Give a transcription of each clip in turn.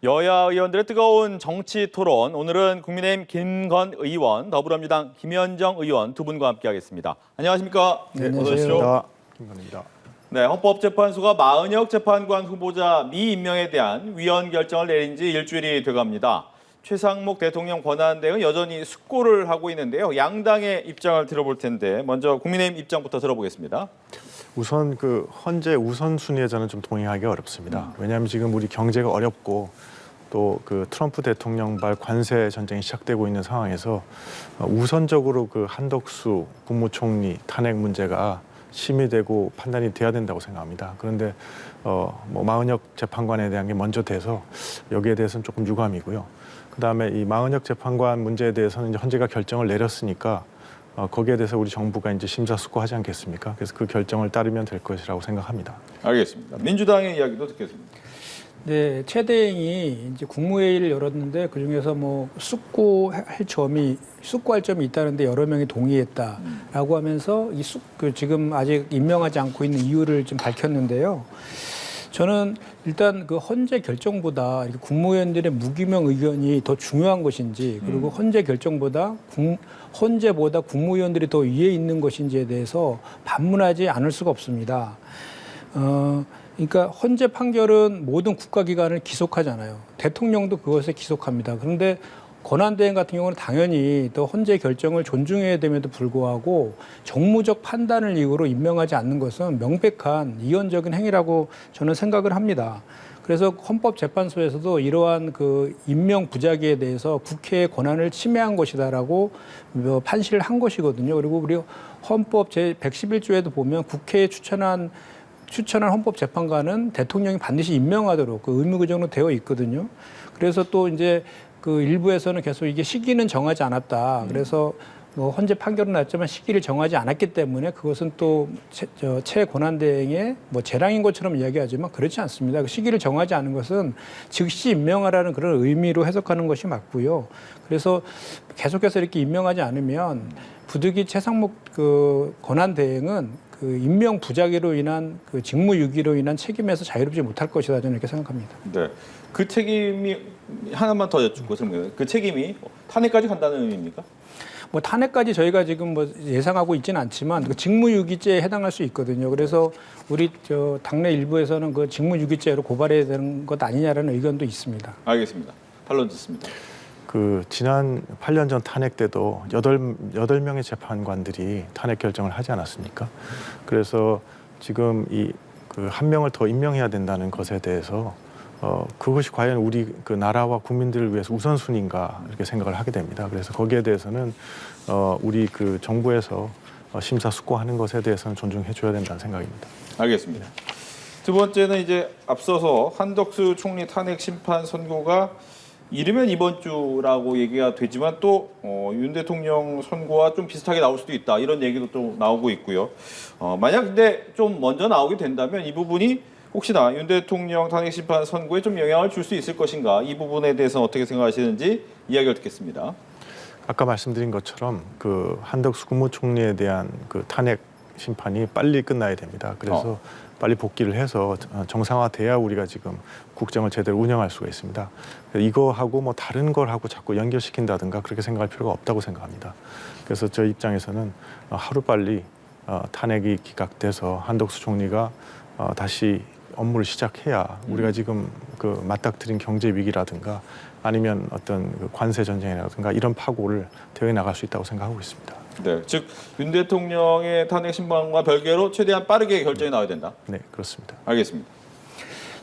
여야 의원들의 뜨거운 정치 토론, 오늘은 국민의힘 김건 의원, 더불어민주당 김현정 의원 두 분과 함께하겠습니다. 안녕하십니까? 네, 어서 오십시오. 김건입니다. 네, 헌법재판소가 마은혁 재판관 후보자 미임명에 대한 위헌 결정을 내린 지 일주일이 돼갑니다. 최상목 대통령 권한대행은 여전히 숙고를 하고 있는데요. 양당의 입장을 들어볼 텐데 먼저 국민의힘 입장부터 들어보겠습니다. 우선 그 헌재 우선순위에 저는 좀 동의하기 어렵습니다. 왜냐하면 지금 우리 경제가 어렵고 또 그 트럼프 대통령발 관세 전쟁이 시작되고 있는 상황에서 우선적으로 그 한덕수 국무총리 탄핵 문제가 심의되고 판단이 돼야 된다고 생각합니다. 그런데 뭐 마은혁 재판관에 대한 게 먼저 돼서 여기에 대해서는 조금 유감이고요. 그다음에 이 마은혁 재판관 문제에 대해서는 이제 헌재가 결정을 내렸으니까 거기에 대해서 우리 정부가 이제 심사숙고하지 않겠습니까? 그래서 그 결정을 따르면 될 것이라고 생각합니다. 알겠습니다. 민주당의 이야기도 듣겠습니다. 네, 최 대행이 이제 국무회의를 열었는데 그 중에서 뭐 숙고할 점이 있다는데 여러 명이 동의했다라고 하면서 지금 아직 임명하지 않고 있는 이유를 좀 밝혔는데요. 저는 일단 그 헌재 결정보다 이렇게 국무위원들의 무기명 의견이 더 중요한 것인지, 그리고 헌재보다 국무위원들이 더 위에 있는 것인지에 대해서 반문하지 않을 수가 없습니다. 그러니까 헌재 판결은 모든 국가기관을 기속하잖아요. 대통령도 그것에 기속합니다. 그런데 권한대행 같은 경우는 당연히 또 헌재 결정을 존중해야 됨에도 불구하고 정무적 판단을 이유로 임명하지 않는 것은 명백한 이원적인 행위라고 저는 생각을 합니다. 그래서 헌법재판소에서도 이러한 그 임명 부작위에 대해서 국회의 권한을 침해한 것이다라고 판시를 한 것이거든요. 그리고 우리 헌법 제111조에도 보면 국회에 추천한 헌법재판관은 대통령이 반드시 임명하도록 그 의무 규정으로 되어 있거든요. 그래서 또 이제 그 일부에서는 계속 이게 시기는 정하지 않았다. 그래서 뭐 헌재 판결은 났지만 시기를 정하지 않았기 때문에 그것은 또 최 권한대행의 뭐 재량인 것처럼 이야기하지만 그렇지 않습니다. 그 시기를 정하지 않은 것은 즉시 임명하라는 그런 의미로 해석하는 것이 맞고요. 그래서 계속해서 이렇게 임명하지 않으면 부득이 최상목 그 권한대행은 그 임명 부작위로 인한 그 직무유기로 인한 책임에서 자유롭지 못할 것이다, 저는 이렇게 생각합니다. 네, 그 책임이 하나만 더 여쭙고 설명해요. 그 책임이 탄핵까지 간다는 의미입니까? 뭐 탄핵까지 저희가 지금 뭐 예상하고 있지는 않지만 그 직무유기죄에 해당할 수 있거든요. 그래서 우리 당내 일부에서는 그 직무유기죄로 고발해야 되는 것 아니냐라는 의견도 있습니다. 알겠습니다. 반론 듣습니다. 그 지난 8년 전 탄핵 때도 8명의 재판관들이 탄핵 결정을 하지 않았습니까? 그래서 지금 이 그 한 명을 더 임명해야 된다는 것에 대해서 그것이 과연 우리 그 나라와 국민들을 위해서 우선순위인가 이렇게 생각을 하게 됩니다. 그래서 거기에 대해서는 우리 그 정부에서 심사숙고하는 것에 대해서는 존중해 줘야 된다는 생각입니다. 알겠습니다. 두 번째는 이제 앞서서 한덕수 총리 탄핵 심판 선고가 이르면 이번 주라고 얘기가 되지만 또 윤 대통령 선고와 좀 비슷하게 나올 수도 있다, 이런 얘기도 또 나오고 있고요. 만약 근데 좀 먼저 나오게 된다면 이 부분이 혹시나 윤 대통령 탄핵 심판 선고에 좀 영향을 줄 수 있을 것인가, 이 부분에 대해서 어떻게 생각하시는지 이야기를 듣겠습니다. 아까 말씀드린 것처럼 그 한덕수 국무총리에 대한 그 탄핵 심판이 빨리 끝나야 됩니다. 그래서 빨리 복귀를 해서 정상화돼야 우리가 지금 국정을 제대로 운영할 수가 있습니다. 이거하고 뭐 다른 걸 하고 자꾸 연결시킨다든가 그렇게 생각할 필요가 없다고 생각합니다. 그래서 저 입장에서는 하루빨리 탄핵이 기각돼서 한덕수 총리가 다시 업무를 시작해야 우리가 지금 그 맞닥뜨린 경제 위기라든가 아니면 어떤 그 관세 전쟁이라든가 이런 파고를 대응해 나갈 수 있다고 생각하고 있습니다. 네, 즉 윤 대통령의 탄핵 심판과 별개로 최대한 빠르게 결정이 나와야 된다. 네, 그렇습니다. 알겠습니다.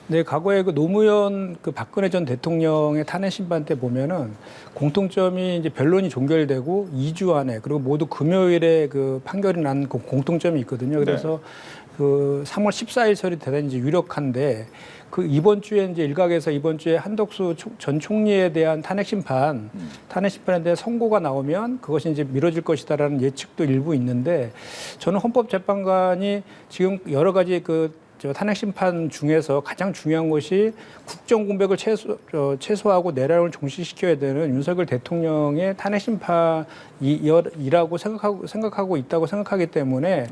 네, 과거에 그 노무현 그 박근혜 전 대통령의 탄핵 심판 때 보면은 공통점이 이제 변론이 종결되고 2주 안에, 그리고 모두 금요일에 그 판결이 난 그 공통점이 있거든요. 그래서 그 3월 14일 설이 대단히 이제 유력한데, 그 이번 주에 이제 일각에서 이번 주에 한덕수 전 총리에 대한 탄핵 심판에 대한 선고가 나오면 그것이 이제 미뤄질 것이다라는 예측도 일부 있는데, 저는 헌법재판관이 지금 여러 가지 그 탄핵 심판 중에서 가장 중요한 것이 국정 공백을 최소화하고 내란을 종식시켜야 되는 윤석열 대통령의 탄핵 심판이라고 생각하고 있다고 생각하기 때문에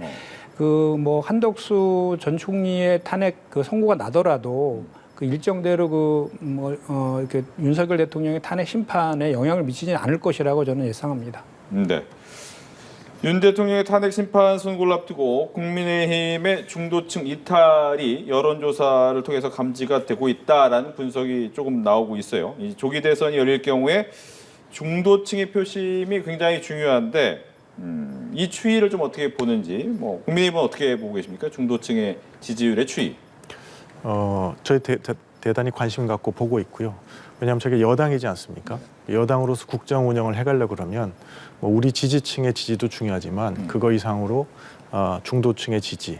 그 뭐 한덕수 전 총리의 탄핵 그 선고가 나더라도 그 일정대로 이렇게 윤석열 대통령의 탄핵 심판에 영향을 미치지는 않을 것이라고 저는 예상합니다. 네. 윤 대통령의 탄핵 심판 선고를 앞두고 국민의힘의 중도층 이탈이 여론조사를 통해서 감지가 되고 있다라는 분석이 조금 나오고 있어요. 이 조기 대선이 열릴 경우에 중도층의 표심이 굉장히 중요한데 이 추이를 좀 어떻게 보는지, 뭐 국민의힘은 어떻게 보고 계십니까? 중도층의 지지율의 추이. 저희 대단히 관심 갖고 보고 있고요. 왜냐하면 저게 여당이지 않습니까? 여당으로서 국정 운영을 해가려고 그러면 뭐 우리 지지층의 지지도 중요하지만 그거 이상으로 중도층의 지지,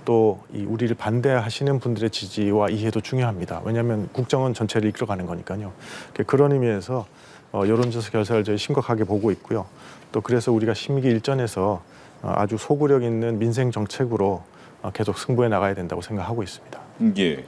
또 이 우리를 반대하시는 분들의 지지와 이해도 중요합니다. 왜냐하면 국정은 전체를 이끌어가는 거니까요. 그런 의미에서 여론조사 결과를 저희 심각하게 보고 있고요. 또 그래서 우리가 심기 일전에서 아주 소구력 있는 민생 정책으로 계속 승부해 나가야 된다고 생각하고 있습니다. 예.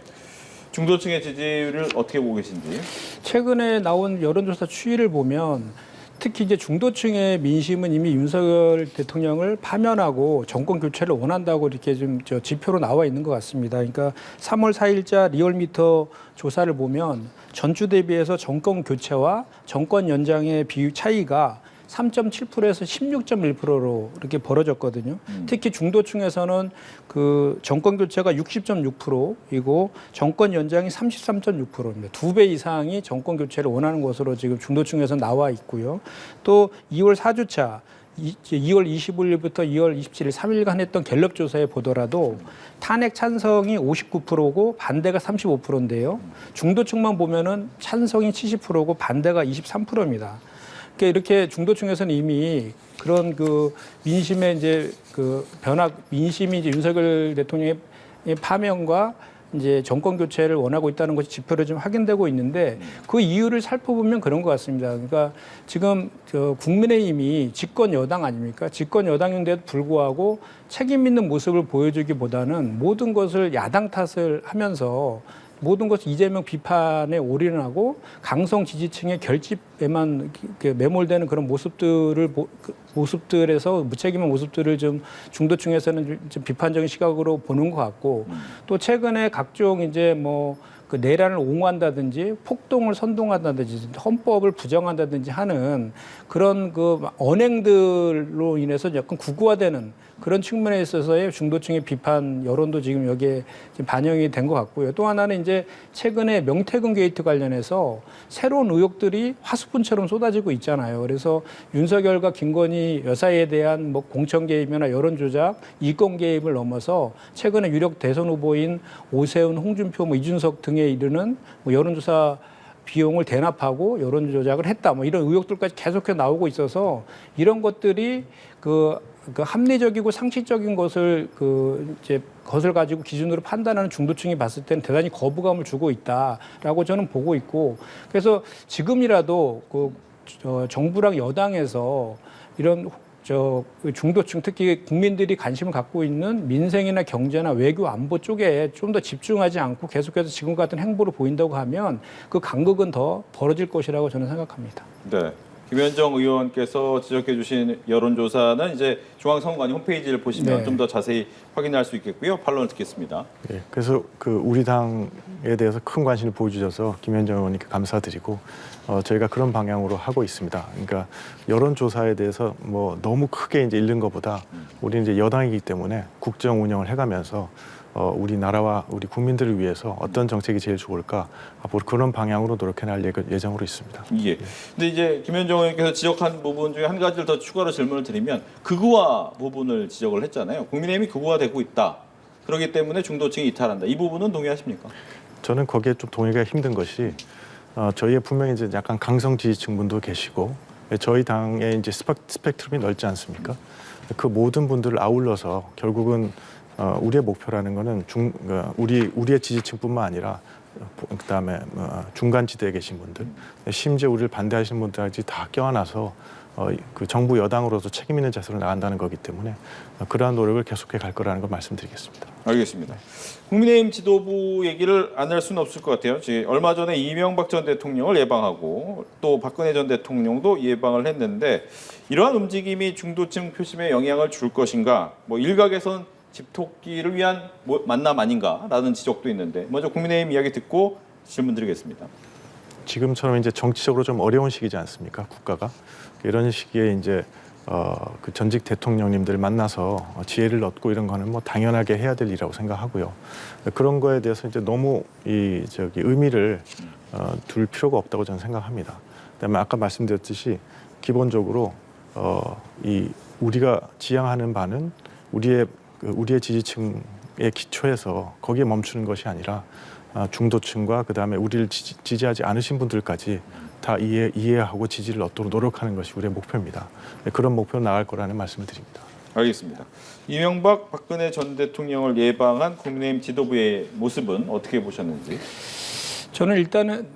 중도층의 지지율을 어떻게 보고 계신지. 최근에 나온 여론조사 추이를 보면 특히 이제 중도층의 민심은 이미 윤석열 대통령을 파면하고 정권 교체를 원한다고 이렇게 좀 지표로 나와 있는 것 같습니다. 그러니까 3월 4일자 리얼미터 조사를 보면 전주 대비해서 정권 교체와 정권 연장의 비율 차이가 3.7%에서 16.1%로 이렇게 벌어졌거든요. 특히 중도층에서는 그 정권 교체가 60.6%이고 정권 연장이 33.6%입니다. 2배 이상이 정권 교체를 원하는 것으로 지금 중도층에서 나와 있고요. 또 2월 4주차 2월 25일부터 2월 27일 3일간 했던 갤럽 조사에 보더라도 탄핵 찬성이 59%고 반대가 35%인데요. 중도층만 보면은 찬성이 70%고 반대가 23%입니다. 이렇게 중도층에서는 이미 그런 그 민심의 이제 그 변화, 민심이 이제 윤석열 대통령의 파면과 이제 정권 교체를 원하고 있다는 것이 지표로 좀 확인되고 있는데 그 이유를 살펴보면 그런 것 같습니다. 그러니까 지금 국민의힘이 집권 여당 아닙니까? 집권 여당인데도 불구하고 책임 있는 모습을 보여주기보다는 모든 것을 야당 탓을 하면서 모든 것을 이재명 비판에 올인하고 강성 지지층의 결집에만 매몰되는 그런 모습들에서 무책임한 모습들을 좀 중도층에서는 좀 비판적인 시각으로 보는 것 같고 또 최근에 각종 이제 뭐 그 내란을 옹호한다든지 폭동을 선동한다든지 헌법을 부정한다든지 하는 그런 그 언행들로 인해서 약간 구구화되는 그런 측면에 있어서의 중도층의 비판 여론도 지금 여기에 지금 반영이 된 것 같고요. 또 하나는 이제 최근에 명태균 게이트 관련해서 새로운 의혹들이 화수분처럼 쏟아지고 있잖아요. 그래서 윤석열과 김건희 여사에 대한 뭐 공천 개입이나 여론 조작, 이권 개입을 넘어서 최근에 유력 대선 후보인 오세훈, 홍준표, 뭐 이준석 등에 이르는 뭐 여론조사 비용을 대납하고 여론 조작을 했다. 뭐 이런 의혹들까지 계속해서 나오고 있어서 이런 것들이 그 합리적이고 상식적인 것을 것을 가지고 기준으로 판단하는 중도층이 봤을 때는 대단히 거부감을 주고 있다라고 저는 보고 있고 그래서 지금이라도 정부랑 여당에서 이런 중도층 특히 국민들이 관심을 갖고 있는 민생이나 경제나 외교 안보 쪽에 좀 더 집중하지 않고 계속해서 지금 같은 행보를 보인다고 하면 그 간극은 더 벌어질 것이라고 저는 생각합니다. 네. 김현정 의원께서 지적해 주신 여론조사는 이제 중앙선관위 홈페이지를 보시면 네. 좀 더 자세히 확인할 수 있겠고요. 판론을 듣겠습니다. 네, 그래서 우리 당에 대해서 큰 관심을 보여주셔서 김현정 의원님께 감사드리고 저희가 그런 방향으로 하고 있습니다. 그러니까 여론조사에 대해서 뭐 너무 크게 이제 읽는 것보다 우리는 이제 여당이기 때문에 국정 운영을 해가면서 우리나라와 우리 국민들을 위해서 어떤 정책이 제일 좋을까 앞으로 그런 방향으로 노력해 나갈 예정으로 있습니다. 예. 근데 이제 김현정 의원께서 지적한 부분 중에 한 가지를 더 추가로 질문을 드리면 극우화 부분을 지적을 했잖아요. 국민의힘이 극우화되고 있다. 그렇기 때문에 중도층이 이탈한다. 이 부분은 동의하십니까? 저는 거기에 좀 동의가 힘든 것이 저희의 분명히 이제 약간 강성 지지층 분도 계시고 저희 당의 이제 스펙트럼이 넓지 않습니까? 그 모든 분들을 아울러서 결국은 우리의 목표라는 거는 우리의 지지층뿐만 아니라 그다음에 중간 지대에 계신 분들, 심지어 우리를 반대하시는 분들까지 다 껴안아서 그 정부 여당으로서 책임 있는 자세로 나간다는 거기 때문에 그러한 노력을 계속해 갈 거라는 걸 말씀드리겠습니다. 알겠습니다. 국민의힘 지도부 얘기를 안 할 수는 없을 것 같아요. 얼마 전에 이명박 전 대통령을 예방하고 또 박근혜 전 대통령도 예방을 했는데 이러한 움직임이 중도층 표심에 영향을 줄 것인가? 뭐 일각에선 집토끼를 위한 만남 아닌가라는 지적도 있는데 먼저 국민의힘 이야기 듣고 질문드리겠습니다. 지금처럼 이제 정치적으로 좀 어려운 시기지 않습니까? 국가가 이런 시기에 이제 그 전직 대통령님들 만나서 지혜를 얻고 이런 거는 뭐 당연하게 해야 될 일이라고 생각하고요. 그런 거에 대해서 이제 너무 의미를 둘 필요가 없다고 저는 생각합니다. 그다음에 아까 말씀드렸듯이 기본적으로 이 우리가 지향하는 바는 우리의 지지층의 기초에서 거기에 멈추는 것이 아니라 중도층과 그다음에 우리를 지지하지 않으신 분들까지 다 이해하고 지지를 얻도록 노력하는 것이 우리의 목표입니다. 그런 목표로 나갈 거라는 말씀을 드립니다. 알겠습니다. 이명박, 박근혜 전 대통령을 예방한 국민의힘 지도부의 모습은 어떻게 보셨는지? 저는 일단은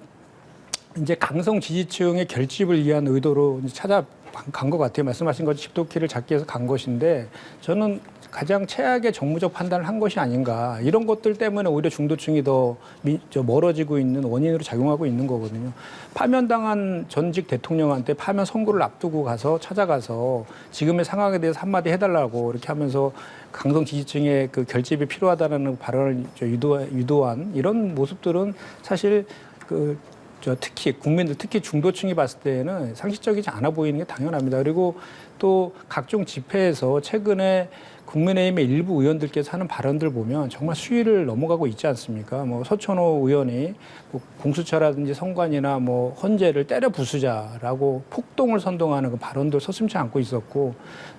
이제 강성 지지층의 결집을 위한 의도로 찾아간 것 같아요. 말씀하신 것처럼 집토끼를 잡기 위해서 간 것인데 저는 가장 최악의 정무적 판단을 한 것이 아닌가. 이런 것들 때문에 오히려 중도층이 더 멀어지고 있는 원인으로 작용하고 있는 거거든요. 파면당한 전직 대통령한테 파면 선고를 앞두고 찾아가서 지금의 상황에 대해서 한마디 해달라고 이렇게 하면서 강성 지지층의 그 결집이 필요하다는 발언을 유도한 이런 모습들은 사실 특히 국민들, 특히 중도층이 봤을 때는 상식적이지 않아 보이는 게 당연합니다. 그리고 또 각종 집회에서 최근에 국민의힘의 일부 의원들께서 하는 발언들 보면 정말 수위를 넘어가고 있지 않습니까? 뭐 서천호 의원이 공수처라든지 선관위나 뭐 헌재를 때려 부수자라고 폭동을 선동하는 그 발언도 서슴지 않고 있었고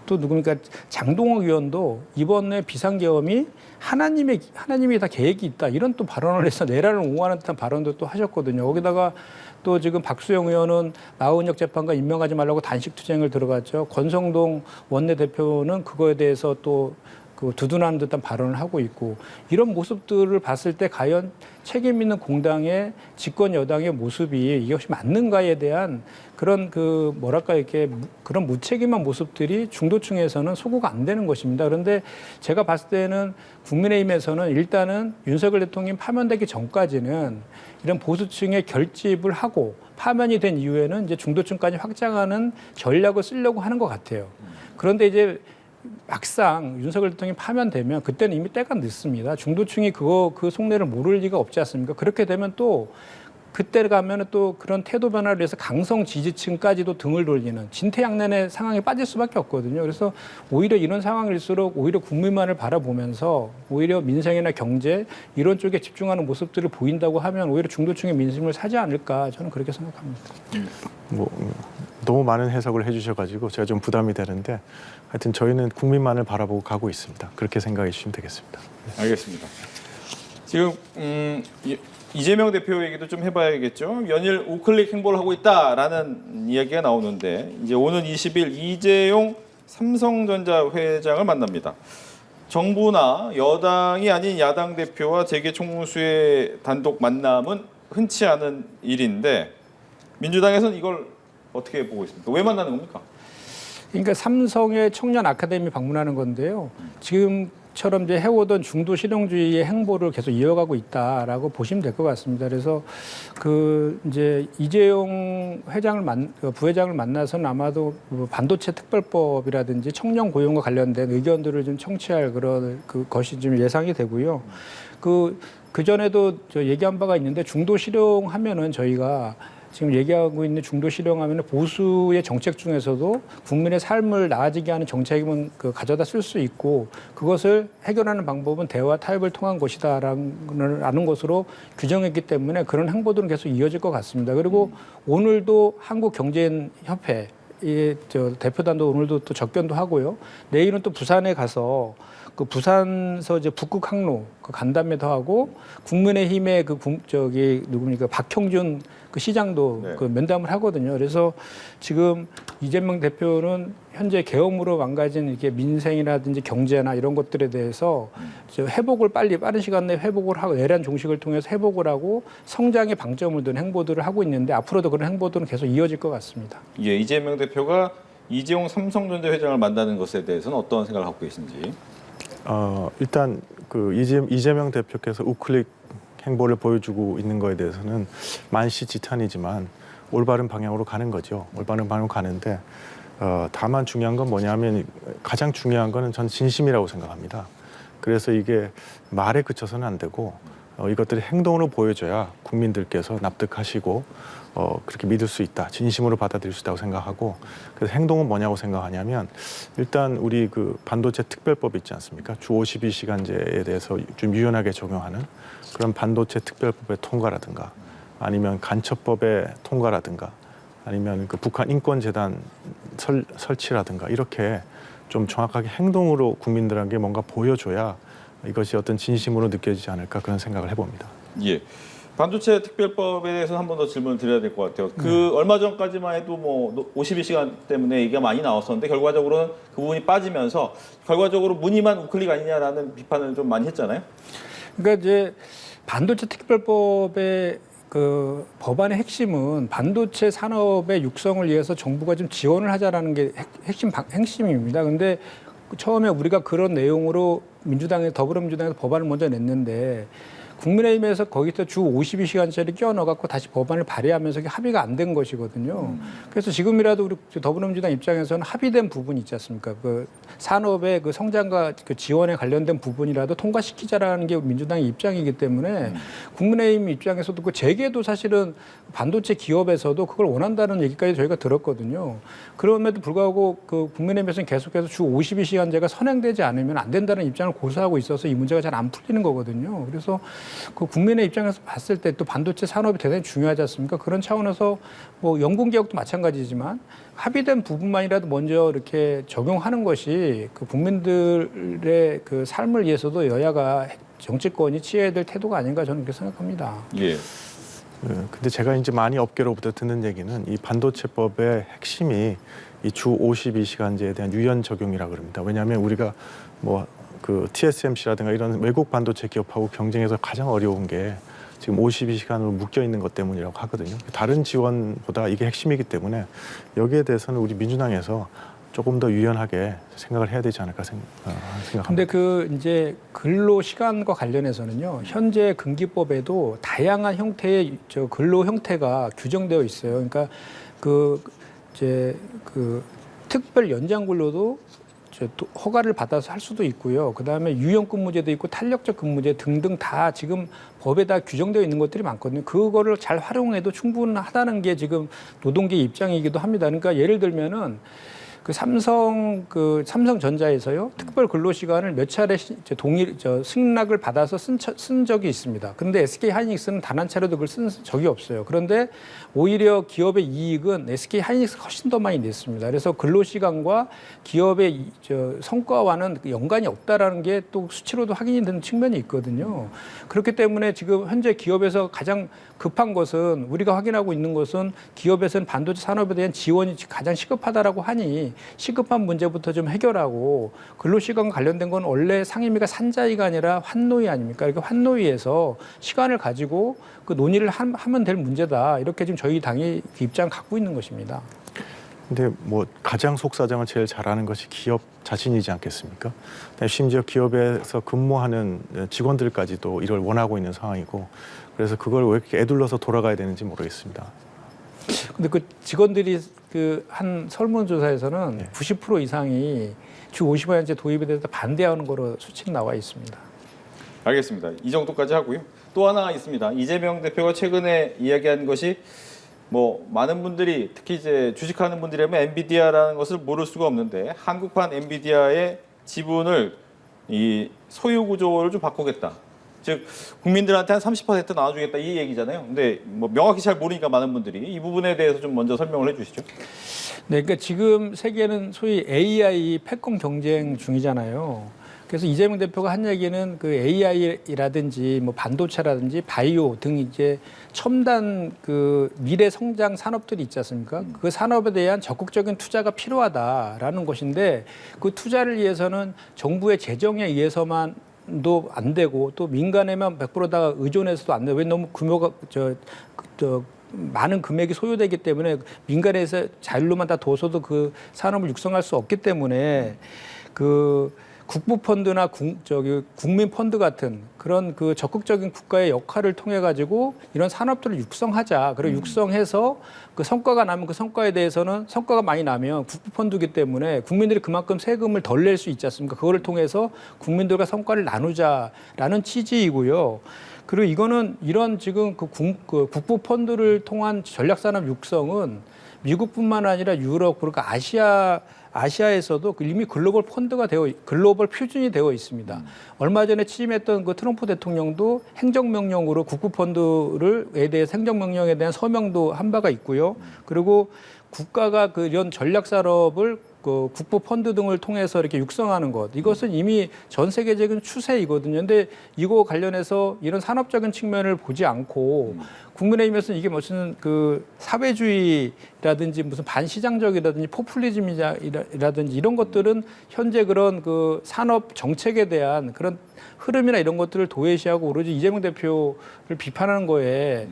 또 누굽니까 장동혁 의원도 이번에 비상계엄이 하나님이 다 계획이 있다 이런 또 발언을 해서 내란을 옹호하는 듯한 발언도 또 하셨거든요. 거기다가 또 지금 박수영 의원은 나은혁 재판관 임명하지 말라고 단식투쟁을 들어갔죠. 권성동 원내대표는 그거에 대해서 또 두둔하는 듯한 발언을 하고 있고 이런 모습들을 봤을 때 과연 책임 있는 공당의 집권 여당의 모습이 이것이 맞는가에 대한 그런 그런 무책임한 모습들이 중도층에서는 소구가 안 되는 것입니다. 그런데 제가 봤을 때는 국민의힘에서는 일단은 윤석열 대통령 파면되기 전까지는 이런 보수층의 결집을 하고 파면이 된 이후에는 이제 중도층까지 확장하는 전략을 쓰려고 하는 것 같아요. 그런데 이제 막상 윤석열 대통령이 파면되면 그때는 이미 때가 늦습니다. 중도층이 그 속내를 모를 리가 없지 않습니까? 그렇게 되면 또 그때 가면은 또 그런 태도 변화를 위해서 강성 지지층까지도 등을 돌리는 진퇴양난의 상황에 빠질 수밖에 없거든요. 그래서 오히려 이런 상황일수록 오히려 국민만을 바라보면서 오히려 민생이나 경제 이런 쪽에 집중하는 모습들을 보인다고 하면 오히려 중도층의 민심을 사지 않을까 저는 그렇게 생각합니다. 너무 많은 해석을 해주셔가지고 제가 좀 부담이 되는데 하여튼 저희는 국민만을 바라보고 가고 있습니다. 그렇게 생각해 주시면 되겠습니다. 알겠습니다. 지금 이재명 대표 얘기도 좀 해봐야겠죠. 연일 우클릭 행보를 하고 있다라는 이야기가 나오는데 이제 오는 20일 이재용 삼성전자 회장을 만납니다. 정부나 여당이 아닌 야당 대표와 재계 총수의 단독 만남은 흔치 않은 일인데 민주당에서는 이걸 어떻게 보고 있습니까? 왜 만나는 겁니까? 그러니까 삼성의 청년 아카데미 방문하는 건데요. 지금처럼 이제 해오던 중도 실용주의의 행보를 계속 이어가고 있다라고 보시면 될 것 같습니다. 그래서 이제 이재용 부회장을 만나서는 아마도 반도체 특별법이라든지 청년 고용과 관련된 의견들을 좀 청취할 그런 것이 좀 예상이 되고요. 그 전에도 저 얘기한 바가 있는데 중도 실용하면은 저희가 지금 얘기하고 있는 중도 실용하면 보수의 정책 중에서도 국민의 삶을 나아지게 하는 정책이면 가져다 쓸 수 있고 그것을 해결하는 방법은 대화 타협을 통한 것이다라는 것으로 규정했기 때문에 그런 행보들은 계속 이어질 것 같습니다. 그리고 오늘도 한국경제인협회 대표단도 오늘도 또 접견도 하고요. 내일은 또 부산에 가서 부산서 이제 북극 항로 간담회도 하고 국민의힘의 누굽니까 박형준 시장도 네. 면담을 하거든요. 그래서 지금 이재명 대표는 현재 계엄으로 망가진 이렇게 민생이라든지 경제나 이런 것들에 대해서 회복을 빠른 시간 내에 회복을 하고 내란 종식을 통해서 회복을 하고 성장에 방점을 둔 행보들을 하고 있는데 앞으로도 그런 행보들은 계속 이어질 것 같습니다. 예, 이재명 대표가 이재용 삼성전자 회장을 만나는 것에 대해서는 어떤 생각을 갖고 계신지? 일단 이재명 대표께서 우클릭 행보를 보여주고 있는 거에 대해서는 만시지탄이지만 올바른 방향으로 가는 거죠. 올바른 방향으로 가는데 다만 중요한 건 뭐냐면 가장 중요한 거는 전 진심이라고 생각합니다. 그래서 이게 말에 그쳐서는 안 되고 이것들이 행동으로 보여줘야 국민들께서 납득하시고 그렇게 믿을 수 있다, 진심으로 받아들일 수 있다고 생각하고, 그래서 행동은 뭐냐고 생각하냐면 일단 우리 그 반도체 특별법 있지 않습니까? 주 52시간제에 대해서 좀 유연하게 적용하는 그런 반도체 특별법의 통과라든가 아니면 간첩법의 통과라든가 아니면 그 북한 인권재단 설치라든가 이렇게 좀 정확하게 행동으로 국민들에게 뭔가 보여줘야 이것이 어떤 진심으로 느껴지지 않을까 그런 생각을 해봅니다. 예. 반도체 특별법에 대해서 한 번 더 질문을 드려야 될 것 같아요. 그 얼마 전까지만 해도 뭐 52시간 때문에 얘기가 많이 나왔었는데 결과적으로는 그 부분이 빠지면서 결과적으로 무늬만 우클릭 아니냐라는 비판을 좀 많이 했잖아요. 그러니까 이제 반도체 특별법의 그 법안의 핵심은 반도체 산업의 육성을 위해서 정부가 좀 지원을 하자라는 게 핵심입니다. 근데 처음에 우리가 그런 내용으로 더불어민주당에서 법안을 먼저 냈는데 국민의힘에서 거기서 주 52시간짜리 끼워 넣어갖고 다시 법안을 발의하면서 합의가 안 된 것이거든요. 그래서 지금이라도 우리 더불어민주당 입장에서는 합의된 부분이 있지 않습니까? 그 산업의 그 성장과 그 지원에 관련된 부분이라도 통과시키자라는 게 민주당의 입장이기 때문에 국민의힘 입장에서도 그 재계도 사실은 반도체 기업에서도 그걸 원한다는 얘기까지 저희가 들었거든요. 그럼에도 불구하고 그 국민의힘에서는 계속해서 주 52시간제가 선행되지 않으면 안 된다는 입장을 고수하고 있어서 이 문제가 잘 안 풀리는 거거든요. 그래서 그 국민의 입장에서 봤을 때 또 반도체 산업이 대단히 중요하지 않습니까? 그런 차원에서 뭐 연금개혁도 마찬가지지만 합의된 부분만이라도 먼저 이렇게 적용하는 것이 그 국민들의 그 삶을 위해서도 여야가 정치권이 취해야 될 태도가 아닌가 저는 그렇게 생각합니다. 예. 근데 제가 이제 많이 업계로부터 듣는 얘기는 이 반도체법의 핵심이 이 주 52시간제에 대한 유연 적용이라 그럽니다. 왜냐하면 우리가 뭐 그 TSMC라든가 이런 외국 반도체 기업하고 경쟁해서 가장 어려운 게 지금 52시간으로 묶여 있는 것 때문이라고 하거든요. 다른 지원보다 이게 핵심이기 때문에 여기에 대해서는 우리 민주당에서 조금 더 유연하게 생각을 해야 되지 않을까 생각합니다. 근데 그 이제 근로 시간과 관련해서는요. 현재 근기법에도 다양한 형태의 저 근로 형태가 규정되어 있어요. 그러니까 그 이제 그 특별 연장 근로도 허가를 받아서 할 수도 있고요. 그다음에 유연 근무제도 있고 탄력적 근무제 등등 다 지금 법에 다 규정되어 있는 것들이 많거든요. 그거를 잘 활용해도 충분하다는 게 지금 노동계 입장이기도 합니다. 그러니까 예를 들면은 그 삼성전자에서요 특별 근로 시간을 몇 차례 승낙을 받아서 쓴 적이 있습니다. 그런데 SK 하이닉스는 단 한 차례도 그걸 쓴 적이 없어요. 그런데 오히려 기업의 이익은 SK 하이닉스가 훨씬 더 많이 냈습니다. 그래서 근로 시간과 기업의 성과와는 연관이 없다라는 게 또 수치로도 확인이 되는 측면이 있거든요. 그렇기 때문에 지금 현재 기업에서 가장 급한 것은 우리가 확인하고 있는 것은 기업에서는 반도체 산업에 대한 지원이 가장 시급하다라고 하니 시급한 문제부터 좀 해결하고 근로시간과 관련된 건 원래 상임위가 산자위가 아니라 환노위 아닙니까? 이렇게 환노위에서 시간을 가지고 그 논의를 하면 될 문제다. 이렇게 지금 저희 당이 그 입장을 갖고 있는 것입니다. 근데 뭐 가장 속사정을 제일 잘하는 것이 기업 자신이지 않겠습니까? 심지어 기업에서 근무하는 직원들까지도 이걸 원하고 있는 상황이고 그래서 그걸 왜 이렇게 애둘러서 돌아가야 되는지 모르겠습니다. 근데 그 직원들이 그 한 설문조사에서는 네. 90% 이상이 주 50시간제 도입에 대해서 반대하는 거로 수치는 나와 있습니다. 알겠습니다. 이 정도까지 하고요. 또 하나 있습니다. 이재명 대표가 최근에 이야기한 것이 뭐 많은 분들이 특히 이제 주식하는 분들이라면 엔비디아라는 것을 모를 수가 없는데 한국판 엔비디아의 지분을 이 소유 구조를 좀 바꾸겠다. 즉 국민들한테 한 30% 나눠주겠다 이 얘기잖아요. 근데 뭐 명확히 잘 모르니까 많은 분들이 이 부분에 대해서 좀 먼저 설명을 해주시죠. 네, 그러니까 지금 세계는 소위 AI 패권 경쟁 중이잖아요. 그래서 이재명 대표가 한 얘기는 그 AI라든지 뭐 반도체라든지 바이오 등 이제 첨단 그 미래 성장 산업들이 있지 않습니까? 그 산업에 대한 적극적인 투자가 필요하다라는 것인데 그 투자를 위해서는 정부의 재정에 의해서만도 안 되고 또 민간에만 100%다 의존해서도 안 돼요. 왜 너무 규모가 많은 금액이 소요되기 때문에 민간에서 자율로만 다 둬서도 그 산업을 육성할 수 없기 때문에 국부 펀드나 국민 펀드 같은 그런 그 적극적인 국가의 역할을 통해 가지고 이런 산업들을 육성하자. 그리고 육성해서 그 성과가 나면 그 성과에 대해서는 성과가 많이 나면 국부 펀드이기 때문에 국민들이 그만큼 세금을 덜 낼 수 있지 않습니까? 그거를 통해서 국민들과 성과를 나누자라는 취지이고요. 그리고 이거는 이런 지금 그 국부 펀드를 통한 전략산업 육성은 미국뿐만 아니라 유럽 그러니까 아시아에서도 이미 글로벌 글로벌 표준이 되어 있습니다. 얼마 전에 취임했던 그 트럼프 대통령도 행정명령으로 국부 펀드에 대해서 행정명령에 대한 서명도 한 바가 있고요. 그리고 국가가 그 이런 전략 산업을 그 국부 펀드 등을 통해서 이렇게 육성하는 것 이것은 이미 전 세계적인 추세이거든요. 근데 이거 관련해서 이런 산업적인 측면을 보지 않고 국민의힘에서는 이게 무슨 그 사회주의라든지 무슨 반시장적이라든지 포퓰리즘이라든지 이런 것들은 현재 그런 그 산업 정책에 대한 그런 흐름이나 이런 것들을 도외시하고 오로지 이재명 대표를 비판하는 거에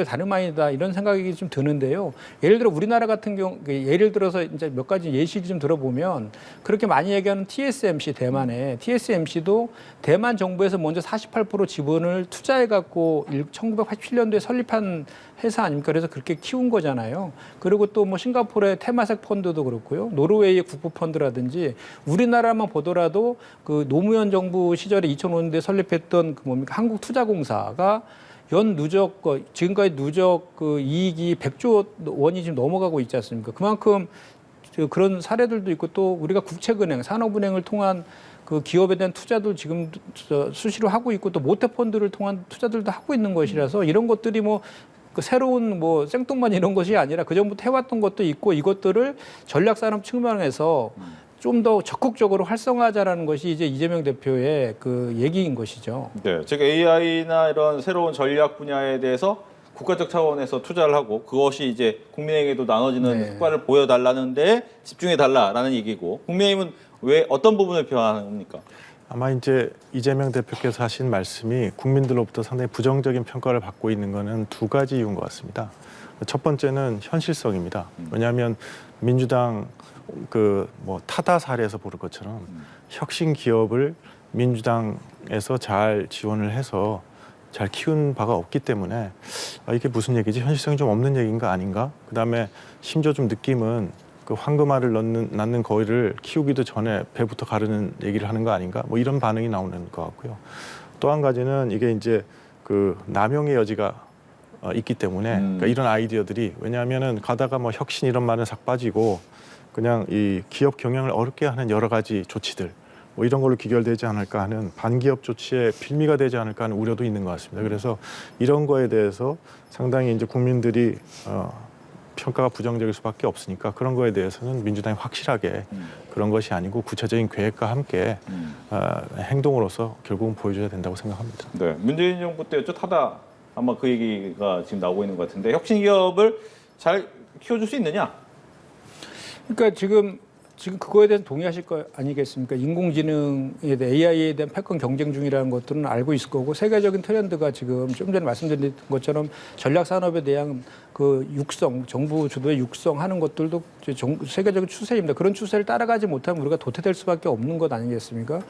다름 아니다 이런 생각이 좀 드는데요. 예를 들어 우리나라 같은 경우 예를 들어서 이제 몇 가지 예시를 좀 들어보면 그렇게 많이 얘기하는 TSMC 대만의 TSMC도 대만 정부에서 먼저 48% 지분을 투자해 갖고 1987년도에 설립한 회사 아닙니까? 그래서 그렇게 키운 거잖아요. 그리고 또 뭐 싱가포르의 테마색 펀드도 그렇고요. 노르웨이의 국부 펀드라든지 우리나라만 보더라도 그 노무현 정부 시절에 2005년도에 설립했던 그 뭡니까? 한국투자공사가 연 누적 지금까지 누적 그 이익이 100조 원이 지금 넘어가고 있지 않습니까? 그만큼 그런 사례들도 있고 또 우리가 국책은행, 산업은행을 통한 그 기업에 대한 투자도 지금 수시로 하고 있고 또 모태펀드를 통한 투자들도 하고 있는 것이라서 이런 것들이 뭐 그 새로운 뭐 생뚱만 이런 것이 아니라 그전부터 해왔던 것도 있고 이것들을 전략산업 측면에서 좀 더 적극적으로 활성화하자라는 것이 이제 이재명 대표의 그 얘기인 것이죠. 네, 즉 AI나 이런 새로운 전략 분야에 대해서 국가적 차원에서 투자를 하고 그것이 이제 국민에게도 나눠지는 효과를 보여달라는 데 집중해달라라는 얘기고 국민의힘은 왜 어떤 부분을 비판하는 겁니까? 아마 이제 이재명 대표께서 하신 말씀이 국민들로부터 상당히 부정적인 평가를 받고 있는 것은 두 가지 이유인 것 같습니다. 첫 번째는 현실성입니다. 왜냐하면 민주당 그 뭐 타다 사례에서 볼 것처럼 혁신 기업을 민주당에서 잘 지원을 해서 잘 키운 바가 없기 때문에 이게 무슨 얘기지? 현실성이 좀 없는 얘기인가 아닌가? 그다음에 심지어 좀 느낌은 그 황금알을 낳는 거위를 키우기도 전에 배부터 가르는 얘기를 하는 거 아닌가? 뭐 이런 반응이 나오는 것 같고요. 또 한 가지는 이게 이제 그 남용의 여지가 있기 때문에 그러니까 이런 아이디어들이 왜냐하면은 가다가 뭐 혁신 이런 말은 싹 빠지고 그냥 이 기업 경영을 어렵게 하는 여러 가지 조치들 뭐 이런 걸로 귀결되지 않을까 하는 반기업 조치에 빌미가 되지 않을까 하는 우려도 있는 것 같습니다. 그래서 이런 거에 대해서 상당히 이제 국민들이 평가가 부정적일 수밖에 없으니까 그런 거에 대해서는 민주당이 확실하게 그런 것이 아니고 구체적인 계획과 함께 행동으로서 결국은 보여줘야 된다고 생각합니다. 네, 문재인 정부 때였죠. 타다 아마 그 얘기가 지금 나오고 있는 것 같은데 혁신 기업을 잘 키워줄 수 있느냐? 그러니까 지금 그거에 대해서 동의하실 거 아니겠습니까? 인공지능에 대해 AI에 대한 패권 경쟁 중이라는 것들은 알고 있을 거고 세계적인 트렌드가 지금 좀 전에 말씀드린 것처럼 전략 산업에 대한 그 육성, 정부 주도의 육성하는 것들도 세계적인 추세입니다. 그런 추세를 따라가지 못하면 우리가 도태될 수밖에 없는 것 아니겠습니까?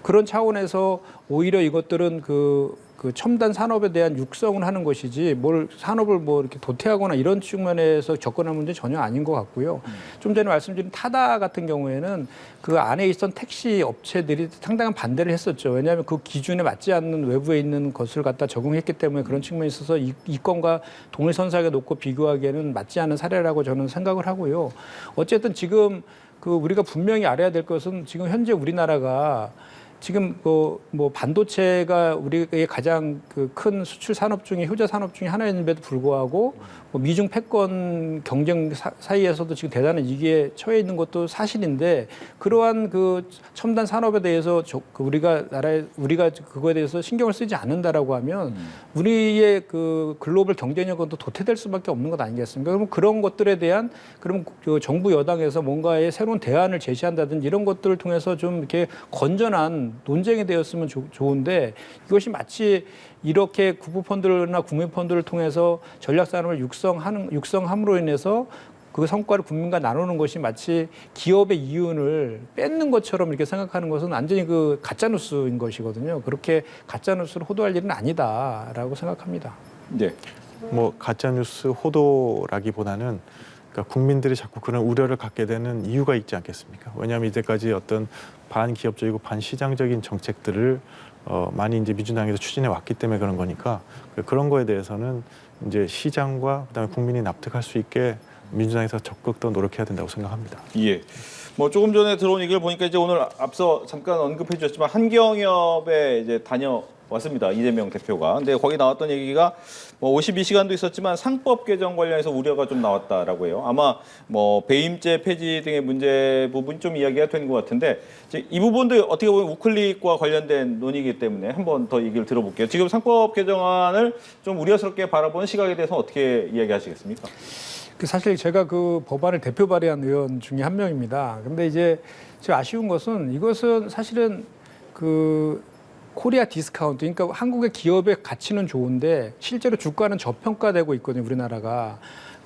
그런 차원에서 오히려 이것들은 그 첨단 산업에 대한 육성을 하는 것이지 산업을 뭐 이렇게 도태하거나 이런 측면에서 접근하는 문제 전혀 아닌 것 같고요. 좀 전에 말씀드린 타다 같은 경우에는 그 안에 있던 택시 업체들이 상당한 반대를 했었죠. 왜냐하면 그 기준에 맞지 않는 외부에 있는 것을 갖다 적용했기 때문에 그런 측면이 있어서 이 건과 동일선상에 놓고 비교하기에는 맞지 않은 사례라고 저는 생각을 하고요. 어쨌든 지금 우리가 분명히 알아야 될 것은 지금 현재 우리나라가 지금 뭐 반도체가 우리의 가장 그 큰 수출 산업 중에 효자 산업 중에 하나임에도 불구하고 뭐 미중 패권 경쟁 사이에서도 지금 대단한 위기에 처해 있는 것도 사실인데 그러한 그 첨단 산업에 대해서 우리가 그거에 대해서 신경을 쓰지 않는다라고 하면 우리의 그 글로벌 경쟁력은 또 도태될 수밖에 없는 것 아니겠습니까? 그럼 그런 것들에 대한 그럼 그 정부 여당에서 뭔가의 새로운 대안을 제시한다든지 이런 것들을 통해서 좀 이렇게 건전한 논쟁이 되었으면 좋은데 이것이 마치 이렇게 국부펀드나 국민펀드를 통해서 전략산업을 육성함으로 인해서 그 성과를 국민과 나누는 것이 마치 기업의 이윤을 뺏는 것처럼 이렇게 생각하는 것은 완전히 그 가짜 뉴스인 것이거든요. 그렇게 가짜 뉴스를 호도할 일은 아니다라고 생각합니다. 네. 뭐 가짜 뉴스 호도라기보다는 그러니까 국민들이 자꾸 그런 우려를 갖게 되는 이유가 있지 않겠습니까? 왜냐하면 이때까지 어떤 반기업적이고 반시장적인 정책들을 많이 이제 민주당에서 추진해 왔기 때문에 그런 거니까 그런 거에 대해서는 이제 시장과 그다음에 국민이 납득할 수 있게 민주당에서 적극 더 노력해야 된다고 생각합니다. 예. 뭐 조금 전에 들어온 얘기를 보니까 이제 오늘 앞서 잠깐 언급해 주셨지만 한경협에 이제 다녀왔습니다. 이재명 대표가. 근데 거기 나왔던 얘기가 뭐 52시간도 있었지만 상법 개정 관련해서 우려가 좀 나왔다라고 해요. 아마 뭐 배임죄 폐지 등의 문제 부분 좀 이야기가 된 것 같은데 이제 이 부분도 어떻게 보면 우클릭과 관련된 논의이기 때문에 한번 더 얘기를 들어볼게요. 지금 상법 개정안을 좀 우려스럽게 바라보는 시각에 대해서 어떻게 이야기하시겠습니까? 사실 제가 그 법안을 대표 발의한 의원 중에 한 명입니다. 근데 이제 제가 아쉬운 것은 이것은 사실은 그 코리아 디스카운트, 그러니까 한국의 기업의 가치는 좋은데 실제로 주가는 저평가되고 있거든요, 우리나라가.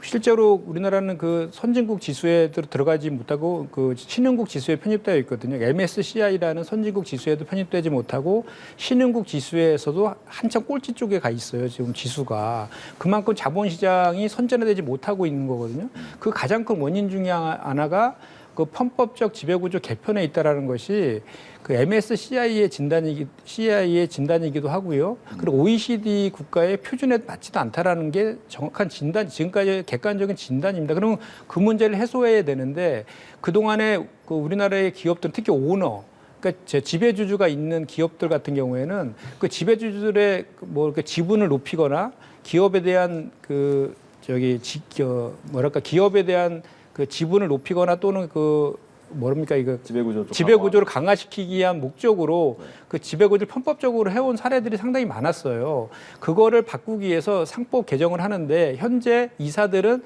실제로 우리나라는 그 선진국 지수에 들어가지 못하고 그 신흥국 지수에 편입되어 있거든요. MSCI라는 선진국 지수에도 편입되지 못하고 신흥국 지수에서도 한참 꼴찌 쪽에 가 있어요. 지금 지수가. 그만큼 자본시장이 선진화되지 못하고 있는 거거든요. 그 가장 큰 원인 중에 하나가 그 편법적 지배구조 개편에 있다라는 것이 그 MSCI의 진단이기도 하고요. 그리고 OECD 국가의 표준에 맞지도 않다라는 게 정확한 진단, 지금까지의 객관적인 진단입니다. 그러면 그 문제를 해소해야 되는데 그동안에 그 우리나라의 기업들, 특히 오너, 그러니까 지배주주가 있는 기업들 같은 경우에는 그 지배주주들의 뭐 이렇게 지분을 높이거나 기업에 대한 그 기업에 대한 그 지분을 높이거나 또는 그 뭐랍니까 이거 지배구조를 강화시키기 위한 목적으로 그 지배구조를 편법적으로 해온 사례들이 상당히 많았어요. 그거를 바꾸기 위해서 상법 개정을 하는데 현재 이사들은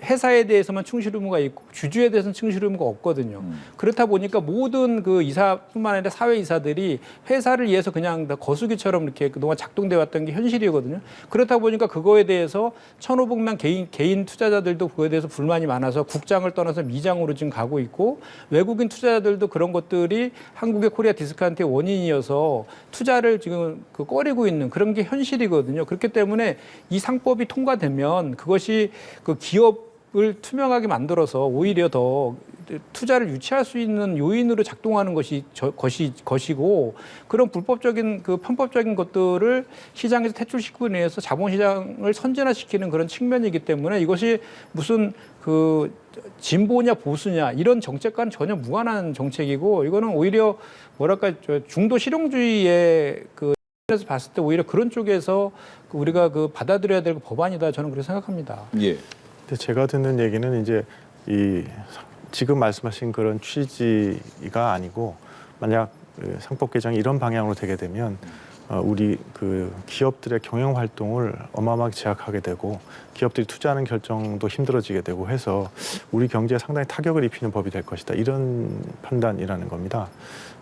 회사에 대해서만 충실 의무가 있고 주주에 대해서는 충실 의무가 없거든요. 그렇다 보니까 모든 그 이사뿐만 아니라 사회 이사들이 회사를 위해서 그냥 다 거수기처럼 이렇게 그동안 작동돼 왔던 게 현실이거든요. 그렇다 보니까 그거에 대해서 1,500만 개인 투자자들도 그거에 대해서 불만이 많아서 국장을 떠나서 미장으로 지금 가고 있고 외국인 투자자들도 그런 것들이 한국의 코리아 디스카운트의 원인이어서 투자를 지금 꺼리고 있는 그런 게 현실이거든요. 그렇기 때문에 이 상법이 통과되면 그것이 그 기업을 투명하게 만들어서 오히려 더 투자를 유치할 수 있는 요인으로 작동하는 것이고 그런 불법적인 그 편법적인 것들을 시장에서 퇴출시키기 위해서 자본시장을 선진화시키는 그런 측면이기 때문에 이것이 무슨 그 진보냐 보수냐 이런 정책과는 전혀 무관한 정책이고 이거는 오히려 뭐랄까 중도 실용주의의 그에서 봤을 때 오히려 그런 쪽에서 우리가 그 받아들여야 될 법안이다 저는 그렇게 생각합니다. 예. 근데 제가 듣는 얘기는 이제 이 지금 말씀하신 그런 취지가 아니고 만약 상법 개정이 이런 방향으로 되게 되면 우리 그 기업들의 경영 활동을 어마어마하게 제약하게 되고 기업들이 투자하는 결정도 힘들어지게 되고 해서 우리 경제에 상당히 타격을 입히는 법이 될 것이다. 이런 판단이라는 겁니다.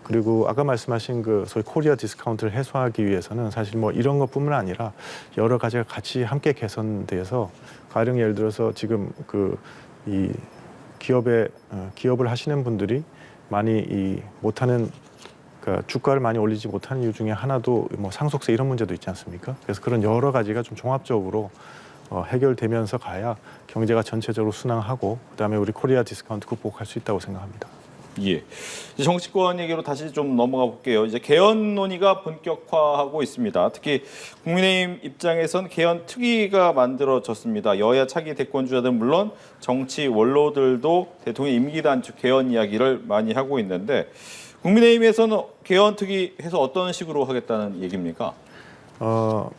그리고 아까 말씀하신 그 소위 코리아 디스카운트를 해소하기 위해서는 사실 뭐 이런 것뿐만 아니라 여러 가지가 같이 함께 개선돼서 가령 예를 들어서 지금 이 기업을 하시는 분들이 많이 못하는 그러니까 주가를 많이 올리지 못하는 이유 중에 하나도 뭐 상속세 이런 문제도 있지 않습니까? 그래서 그런 여러 가지가 좀 종합적으로 해결되면서 가야 경제가 전체적으로 순항하고 그다음에 우리 코리아 디스카운트 극복할 수 있다고 생각합니다. 예. 이제 정치권 얘기로 다시 좀 넘어가 볼게요. 이제 개헌 논의가 본격화하고 있습니다. 특히 국민의힘 입장에선 개헌 특위가 만들어졌습니다. 여야 차기 대권주자들은 물론 정치 원로들도 대통령 임기 단축 개헌 이야기를 많이 하고 있는데 국민의힘에서는 개헌 특위 해서 어떤 식으로 하겠다는 얘기입니까?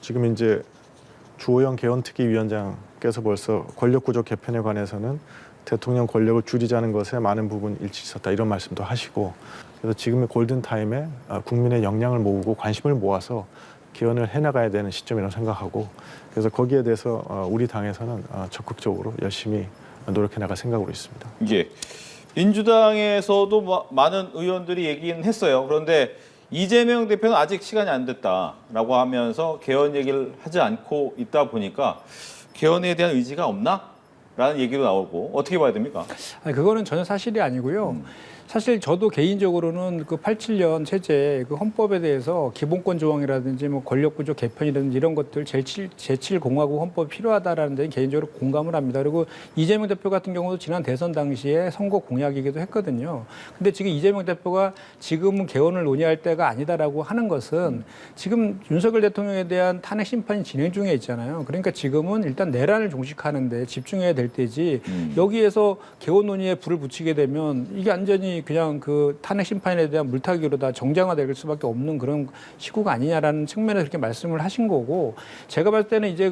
지금 이제 주호영 개헌특위위원장께서 벌써 권력구조 개편에 관해서는 대통령 권력을 줄이자는 것에 많은 부분 일치 있었다 이런 말씀도 하시고 그래서 지금의 골든타임에 국민의 역량을 모으고 관심을 모아서 개헌을 해나가야 되는 시점이라고 생각하고 그래서 거기에 대해서 우리 당에서는 적극적으로 열심히 노력해 나갈 생각으로 있습니다. 예. 민주당에서도 많은 의원들이 얘기는 했어요. 그런데 이재명 대표는 아직 시간이 안 됐다라고 하면서 개헌 얘기를 하지 않고 있다 보니까 개헌에 대한 의지가 없나? 라는 얘기도 나오고 어떻게 봐야 됩니까? 아니, 그거는 전혀 사실이 아니고요. 사실 저도 개인적으로는 그 87년 체제 그 헌법에 대해서 기본권 조항이라든지 뭐 권력구조 개편이라든지 이런 것들 제7공화국 헌법이 필요하다라는 데는 개인적으로 공감을 합니다. 그리고 이재명 대표 같은 경우도 지난 대선 당시에 선거 공약이기도 했거든요. 근데 지금 이재명 대표가 지금은 개헌을 논의할 때가 아니다라고 하는 것은 지금 윤석열 대통령에 대한 탄핵 심판이 진행 중에 있잖아요. 그러니까 지금은 일단 내란을 종식하는 데 집중해야 될 때지 여기에서 개헌 논의에 불을 붙이게 되면 이게 완전히 그냥 그 탄핵 심판에 대한 물타기로 다 정쟁화될 수밖에 없는 그런 시국가 아니냐라는 측면에서 그렇게 말씀을 하신 거고, 제가 봤을 때는 이제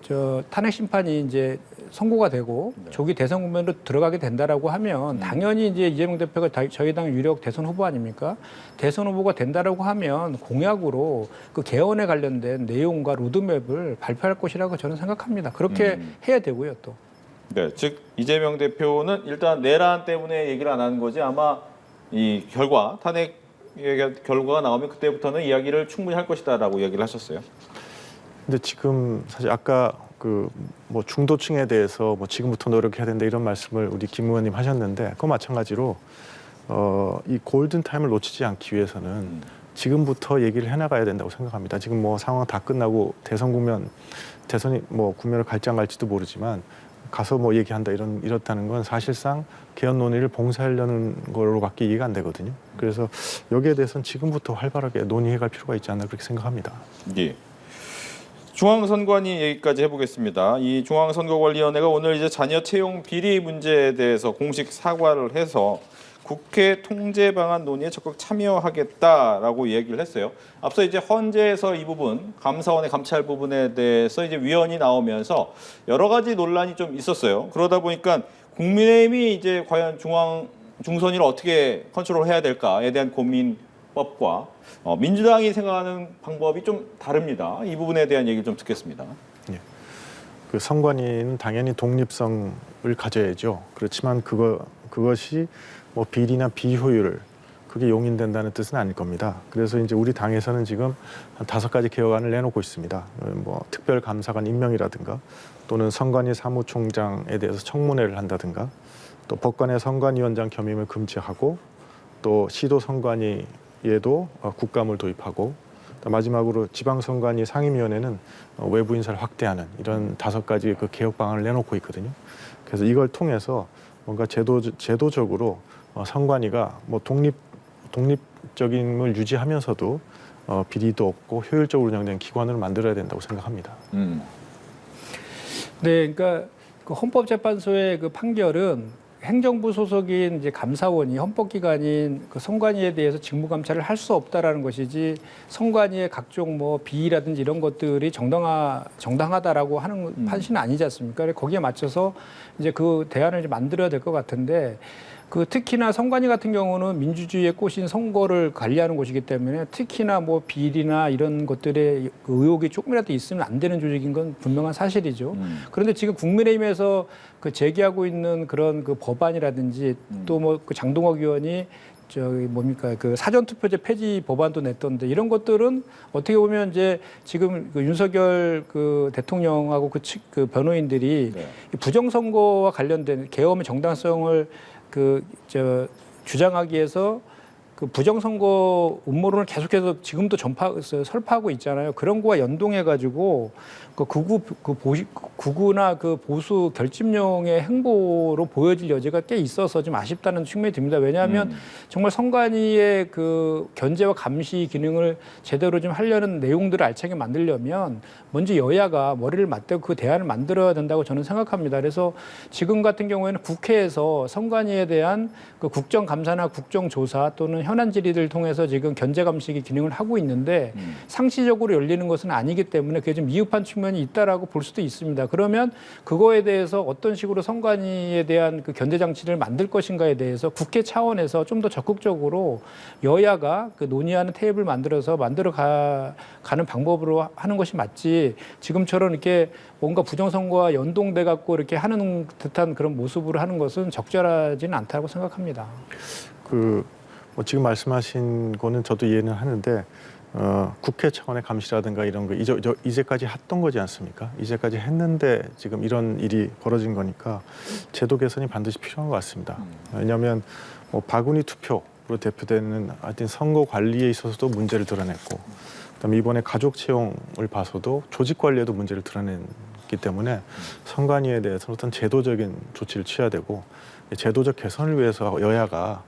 저 탄핵 심판이 이제 선고가 되고 조기 대선 국면으로 들어가게 된다라고 하면 당연히 이제 이재명 대표가 저희 당 유력 대선 후보 아닙니까? 대선 후보가 된다라고 하면 공약으로 그 개헌에 관련된 내용과 로드맵을 발표할 것이라고 저는 생각합니다. 그렇게 해야 되고요, 또. 네, 즉 이재명 대표는 일단 내란 때문에 얘기를 안 하는 거지 아마 이 결과 탄핵 결과가 나오면 그때부터는 이야기를 충분히 할 것이다라고 이야기를 하셨어요. 근데 지금 사실 아까 그 뭐 중도층에 대해서 뭐 지금부터 노력해야 된다 이런 말씀을 우리 김 의원님 하셨는데 그거 마찬가지로 이 골든 타임을 놓치지 않기 위해서는 지금부터 얘기를 해나가야 된다고 생각합니다. 지금 뭐 상황 다 끝나고 대선이 뭐 국면을 갈지 안 갈지도 모르지만 가서 뭐 얘기한다 이렇다는 건 사실상 개헌 논의를 봉쇄하려는 걸로밖에 이해가 안 되거든요. 그래서 여기에 대해서는 지금부터 활발하게 논의해갈 필요가 있지 않나 그렇게 생각합니다. 예. 중앙선관위 얘기까지 해보겠습니다. 이 중앙선거관리위원회가 오늘 이제 자녀 채용 비리 문제에 대해서 공식 사과를 해서 국회 통제 방안 논의에 적극 참여하겠다라고 얘기를 했어요. 앞서 이제 헌재에서 이 부분, 감사원의 감찰 부분에 대해서 이제 위헌이 나오면서 여러 가지 논란이 좀 있었어요. 그러다 보니까 국민의힘이 이제 과연 중선위를 어떻게 컨트롤해야 될까에 대한 고민법과 민주당이 생각하는 방법이 좀 다릅니다. 이 부분에 대한 얘기를 좀 듣겠습니다. 예. 그 선관위는 당연히 독립성을 가져야죠. 그렇지만 그것이 뭐 비리나 비효율 그게 용인된다는 뜻은 아닐 겁니다. 그래서 이제 우리 당에서는 지금 한 5가지 개혁안을 내놓고 있습니다. 뭐 특별감사관 임명이라든가 또는 선관위 사무총장에 대해서 청문회를 한다든가 또 법관의 선관위원장 겸임을 금지하고 또 시도 선관위에도 국감을 도입하고 또 마지막으로 지방선관위 상임위원회는 외부 인사를 확대하는 이런 5가지 그 개혁 방안을 내놓고 있거든요. 그래서 이걸 통해서 뭔가 제도적으로 선관위가 뭐 독립적임을 유지하면서도 비리도 없고 효율적으로 운영되는 기관으로 만들어야 된다고 생각합니다. 네, 그러니까 그 헌법재판소의 그 판결은 행정부 소속인 이제 감사원이 헌법기관인 그 선관위에 대해서 직무 감찰을 할 수 없다라는 것이지 선관위의 각종 뭐 비리라든지 이런 것들이 정당하다라고 하는 판시는 아니지 않습니까? 거기에 맞춰서 이제 그 대안을 이제 만들어야 될 것 같은데. 그 특히나 선관위 같은 경우는 민주주의의 꽃인 선거를 관리하는 곳이기 때문에 특히나 뭐 비리나 이런 것들의 의혹이 조금이라도 있으면 안 되는 조직인 건 분명한 사실이죠. 그런데 지금 국민의힘에서 그 제기하고 있는 그런 그 법안이라든지 또 뭐 그 장동혁 의원이 그 사전투표제 폐지 법안도 냈던데 이런 것들은 어떻게 보면 이제 지금 그 윤석열 그 대통령하고 그 변호인들이 네. 부정선거와 관련된 계엄의 정당성을 주장하기 위해서 그 부정선거 음모론을 계속해서 지금도 설파하고 있잖아요. 그런 거와 연동해가지고 그 극우나 그 보수 결집용의 행보로 보여질 여지가 꽤 있어서 좀 아쉽다는 측면이 듭니다. 왜냐하면 정말 선관위의 그 견제와 감시 기능을 제대로 좀 하려는 내용들을 알차게 만들려면 먼저 여야가 머리를 맞대고 그 대안을 만들어야 된다고 저는 생각합니다. 그래서 지금 같은 경우에는 국회에서 선관위에 대한 그 국정감사나 국정조사 또는 현안 질의를 통해서 지금 견제 감시 기능을 하고 있는데 상시적으로 열리는 것은 아니기 때문에 그게 좀 미흡한 측면이 있다라고 볼 수도 있습니다. 그러면 그거에 대해서 어떤 식으로 선관위에 대한 그 견제 장치를 만들 것인가에 대해서 국회 차원에서 좀 더 적극적으로 여야가 그 논의하는 테이블을 만들어서 가는 방법으로 하는 것이 맞지 지금처럼 이렇게 뭔가 부정선거와 연동돼 갖고 이렇게 하는 듯한 그런 모습으로 하는 것은 적절하지는 않다고 생각합니다. 뭐 지금 말씀하신 거는 저도 이해는 하는데 국회 차원의 감시라든가 이런 거 이제까지 했던 거지 않습니까? 이제까지 했는데 지금 이런 일이 벌어진 거니까 제도 개선이 반드시 필요한 것 같습니다. 왜냐하면 뭐 바구니 투표로 대표되는 하여튼 선거 관리에 있어서도 문제를 드러냈고, 그다음에 이번에 가족 채용을 봐서도 조직 관리에도 문제를 드러냈기 때문에 선관위에 대해서는 어떤 제도적인 조치를 취해야 되고, 제도적 개선을 위해서 여야가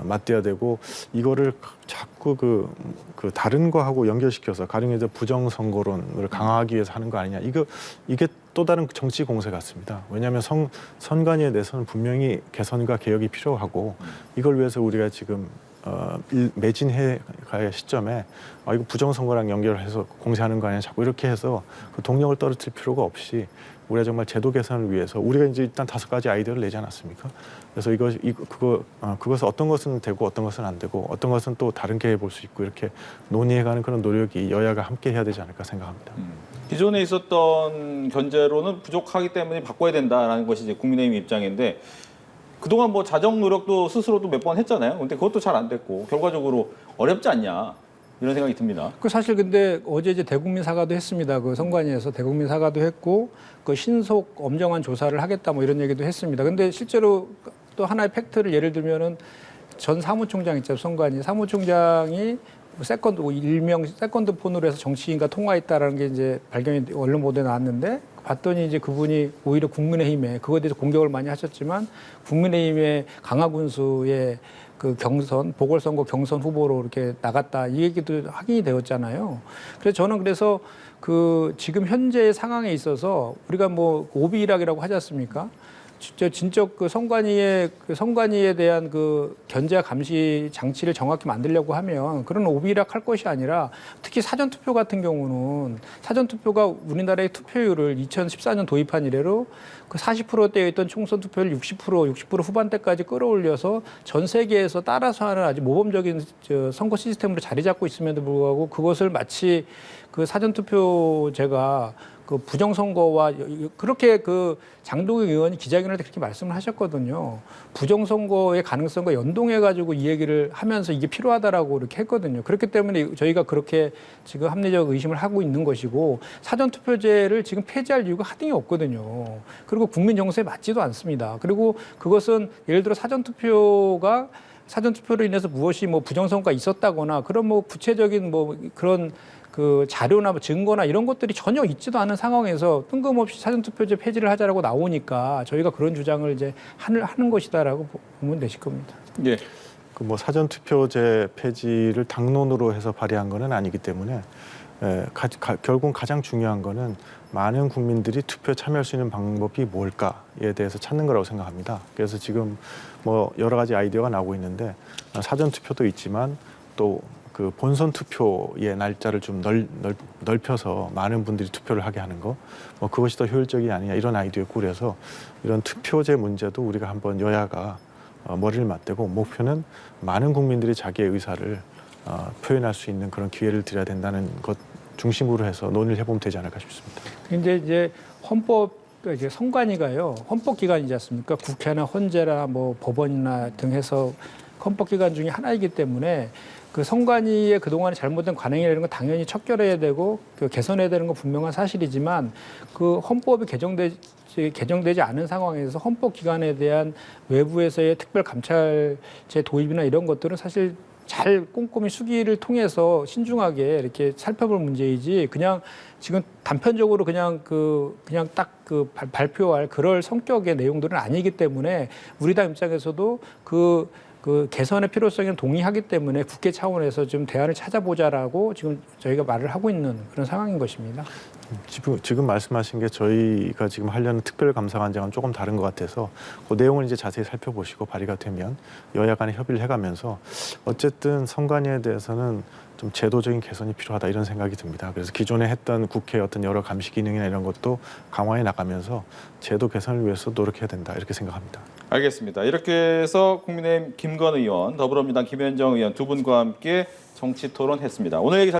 맞대야 되고, 이거를 자꾸 그 다른 거하고 연결시켜서 가령해서 부정 선거론을 강화하기 위해서 하는 거 아니냐, 이게 또 다른 정치 공세 같습니다. 왜냐하면 선관위에 대해서는 분명히 개선과 개혁이 필요하고, 이걸 위해서 우리가 지금 매진해 가야 시점에 이거 부정 선거랑 연결해서 공세하는 거 아니냐, 자꾸 이렇게 해서 그 동력을 떨어뜨릴 필요가 없이 우리가 정말 제도 개선을 위해서 우리가 이제 일단 5가지 아이디어를 내지 않았습니까? 그래서 그것은 어떤 것은 되고 어떤 것은 안 되고 어떤 것은 또 다른 게 해볼 수 있고, 이렇게 논의해가는 그런 노력이 여야가 함께 해야 되지 않을까 생각합니다. 기존에 있었던 견제로는 부족하기 때문에 바꿔야 된다라는 것이 이제 국민의힘 입장인데, 그동안 뭐 자정 노력도 스스로도 몇 번 했잖아요. 근데 그것도 잘 안 됐고 결과적으로 어렵지 않냐, 이런 생각이 듭니다. 그 사실 근데 어제 이제 대국민 사과도 했습니다. 그 선관위에서 대국민 사과도 했고, 그 신속 엄정한 조사를 하겠다 뭐 이런 얘기도 했습니다. 근데 실제로 또 하나의 팩트를 예를 들면은 전 사무총장 있잖아요. 선관위 사무총장이 일명 세컨드 폰으로 해서 정치인과 통화했다라는 게 이제 발견이 언론 보도에 나왔는데, 봤더니 이제 그분이 오히려 국민의힘에 그거에 대해서 공격을 많이 하셨지만, 국민의힘의 강화군수의 그 경선, 보궐선거 경선 후보로 이렇게 나갔다, 이 얘기도 확인이 되었잖아요. 그래서 저는 그 지금 현재의 상황에 있어서 우리가 뭐 오비일학이라고 하지 않습니까? 진짜 그 선관위에 대한 그 견제와 감시 장치를 정확히 만들려고 하면 그런 오비락 할 것이 아니라, 특히 사전투표 같은 경우는 사전투표가 우리나라의 투표율을 2014년 도입한 이래로 그 40%대에 있던 총선 투표율 60% 후반대까지 끌어올려서 전 세계에서 따라서 하는 아주 모범적인 선거 시스템으로 자리 잡고 있음에도 불구하고, 그것을 마치 그 사전투표제가 그 부정선거와, 그렇게 그 장동혁 의원이 기자회견할 때 그렇게 말씀을 하셨거든요. 부정선거의 가능성과 연동해가지고 이 얘기를 하면서 이게 필요하다라고 이렇게 했거든요. 그렇기 때문에 저희가 그렇게 지금 합리적 의심을 하고 있는 것이고, 사전투표제를 지금 폐지할 이유가 하등이 없거든요. 그리고 국민 정서에 맞지도 않습니다. 그리고 그것은 예를 들어 사전투표로 인해서 무엇이 뭐 부정선거가 있었다거나 그런 뭐 구체적인 뭐 그런 그 자료나 증거나 이런 것들이 전혀 있지도 않은 상황에서 뜬금없이 사전투표제 폐지를 하자라고 나오니까 저희가 그런 주장을 이제 하는 것이다라고 보면 되실 겁니다. 예. 그 뭐 사전투표제 폐지를 당론으로 해서 발의한 거는 아니기 때문에, 결국 가장 중요한 거는 많은 국민들이 투표에 참여할 수 있는 방법이 뭘까에 대해서 찾는 거라고 생각합니다. 그래서 지금 뭐 여러 가지 아이디어가 나오고 있는데, 사전투표도 있지만 또 그 본선 투표의 날짜를 좀 넓혀서 많은 분들이 투표를 하게 하는 거, 뭐 그것이 더 효율적이 아니냐, 이런 아이디어 꾸려서 이런 투표제 문제도 우리가 한번 여야가 머리를 맞대고, 목표는 많은 국민들이 자기의 의사를 표현할 수 있는 그런 기회를 드려야 된다는 것 중심으로 해서 논의를 해보면 되지 않을까 싶습니다. 근데 이제 이제 선관위가요, 헌법기관이지 않습니까? 국회나 헌재나 뭐 법원이나 등 해서 헌법기관 중에 하나이기 때문에, 그 선관위의 그동안에 잘못된 관행이라는 건 당연히 척결해야 되고 그 개선해야 되는 건 분명한 사실이지만, 그 헌법이 개정되지 않은 상황에서 헌법기관에 대한 외부에서의 특별감찰제 도입이나 이런 것들은 사실 잘 꼼꼼히 수기를 통해서 신중하게 이렇게 살펴볼 문제이지, 그냥 지금 단편적으로 그냥 딱 발표할 그럴 성격의 내용들은 아니기 때문에, 우리 당 입장에서도 그 개선의 필요성에 동의하기 때문에 국회 차원에서 좀 대안을 찾아보자라고 지금 저희가 말을 하고 있는 그런 상황인 것입니다. 지금 말씀하신 게 저희가 지금 하려는 특별감사관장은 조금 다른 것 같아서, 그 내용을 이제 자세히 살펴보시고 발의가 되면 여야 간에 협의를 해가면서, 어쨌든 선관위에 대해서는 좀 제도적인 개선이 필요하다, 이런 생각이 듭니다. 그래서 기존에 했던 국회의 어떤 여러 감시 기능이나 이런 것도 강화해 나가면서 제도 개선을 위해서 노력해야 된다, 이렇게 생각합니다. 알겠습니다. 이렇게 해서 국민의힘 김건 의원, 더불어민주당 김현정 의원 두 분과 함께 정치 토론했습니다. 오늘 얘기